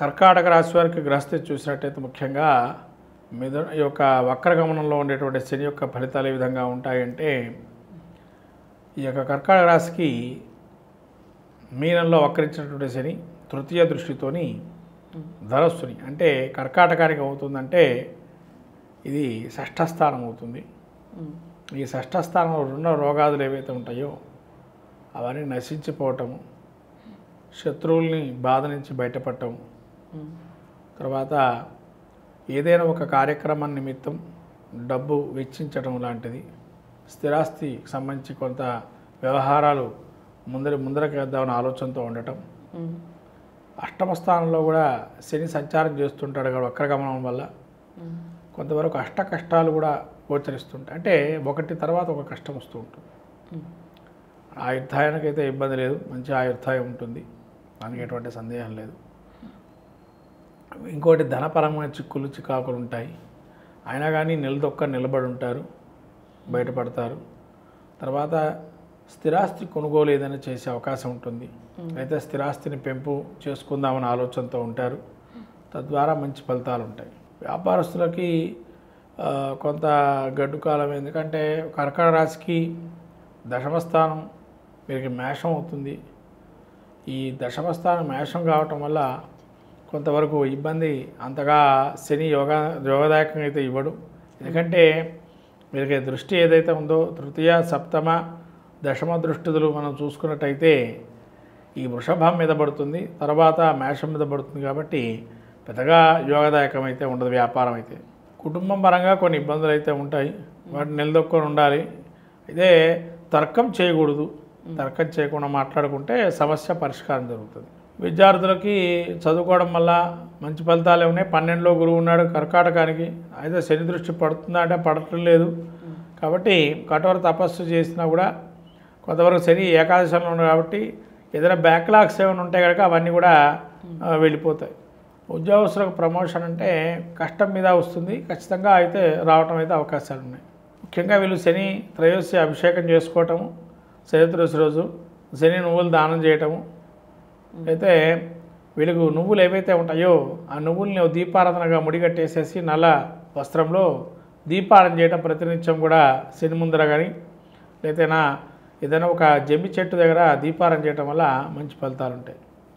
కర్కాటక రాశి వారికి గ్రహస్థితి చూసినట్టయితే ముఖ్యంగా ఈ యొక్క వక్రగమనంలో ఉండేటువంటి శని యొక్క ఫలితాలు ఏ విధంగా ఉంటాయంటే ఈ యొక్క కర్కాటక రాశికి మీనంలో వక్రించినటువంటి శని తృతీయ దృష్టితోని ధనస్సుని అంటే కర్కాటకానికి అవుతుందంటే ఇది షష్ఠస్థానం అవుతుంది. ఈ షష్ఠస్థానంలో రుణ రోగాదులు ఏవైతే ఉంటాయో అవన్నీ నశించిపోవటము, శత్రువుల్ని బాధ నుంచి బయటపడటం, తర్వాత ఏదైనా ఒక కార్యక్రమం నిమిత్తం డబ్బు వెచ్చించడం లాంటిది, స్థిరాస్తికి సంబంధించి కొంత వ్యవహారాలు ముందరకు వేద్దామని ఆలోచనతో ఉండటం, అష్టమ స్థానంలో కూడా శని సంచారం చేస్తుంటాడు కదా వక్రగమనం వల్ల కొంతవరకు అష్ట కష్టాలు కూడా గోచరిస్తుంటాయి. అంటే ఒకటి తర్వాత ఒక కష్టం వస్తూ ఉంటుంది. ఆయుర్దాయానికైతే ఇబ్బంది లేదు, మంచి ఆయుర్దాయం ఉంటుంది, దానికి ఎటువంటి సందేహం లేదు. ఇంకోటి ధనపరమైన చిక్కులు చికాకులు ఉంటాయి, అయినా కానీ నిలబడి ఉంటారు, బయటపడతారు. తర్వాత స్థిరాస్తి కొనుగోలు ఏదైనా చేసే అవకాశం ఉంటుంది, అయితే స్థిరాస్తిని పెంపు చేసుకుందామని ఆలోచనతో ఉంటారు, తద్వారా మంచి ఫలితాలు ఉంటాయి. వ్యాపారస్తులకి కొంత గడ్డు కాలం, ఎందుకంటే కర్కాటక రాశికి దశమస్థానం వీరికి మేషం అవుతుంది. ఈ దశమస్థానం మేషం కావటం వల్ల కొంతవరకు ఇబ్బంది అంతగా శని యోగదాయకంగా అయితే ఇవ్వడు. ఎందుకంటే వీరికి దృష్టి ఏదైతే ఉందో తృతీయ సప్తమ దశమ దృష్టిదులు మనం చూసుకున్నట్టయితే ఈ వృషభం మీద పడుతుంది, తర్వాత మేషం మీద పడుతుంది. కాబట్టి పెద్దగా యోగదాయకం అయితే ఉండదు. వ్యాపారం అయితే కుటుంబం పరంగా కొన్ని ఇబ్బందులు అయితే ఉంటాయి, వాటిని నిలదొక్కొని ఉండాలి. అయితే తర్కం చేయకూడదు, తర్కం చేయకుండా మాట్లాడుకుంటే సమస్య పరిష్కారం జరుగుతుంది. విద్యార్థులకి చదువుకోవడం వల్ల మంచి ఫలితాలు ఉన్నాయి. 12లో గురువు ఉన్నాడు కర్కాటకానికి, అయితే శని దృష్టి పడుతుందా అంటే పడటం లేదు. కాబట్టి కఠోర తపస్సు చేసినా కూడా కొంతవరకు శని ఏకాదశంలో ఉంది కాబట్టి ఏదైనా బ్యాక్లాగ్స్ ఏమైనా ఉంటే కనుక అవన్నీ కూడా వెళ్ళిపోతాయి. ఉద్యోగస్తులకు ప్రమోషన్ అంటే కష్టం మీద వస్తుంది, ఖచ్చితంగా అయితే రావటం అయితే అవకాశాలు ఉన్నాయి. ముఖ్యంగా వీళ్ళు శని త్రయోదశి అభిషేకం చేసుకోవటము, శని త్రయోదశి రోజు శని నువ్వులు దానం చేయటము, అయితే వీళ్ళకు నువ్వులు ఏవైతే ఉంటాయో ఆ నువ్వుల్ని దీపారాధనగా ముడిగట్టేసేసి నల్ల వస్త్రంలో దీపారాధన చేయటం ప్రతినిత్యం కూడా శని ముందర కానీ లేదైనా ఏదైనా ఒక జమ్మి చెట్టు దగ్గర దీపారాధన చేయటం వల్ల మంచి ఫలితాలు ఉంటాయి.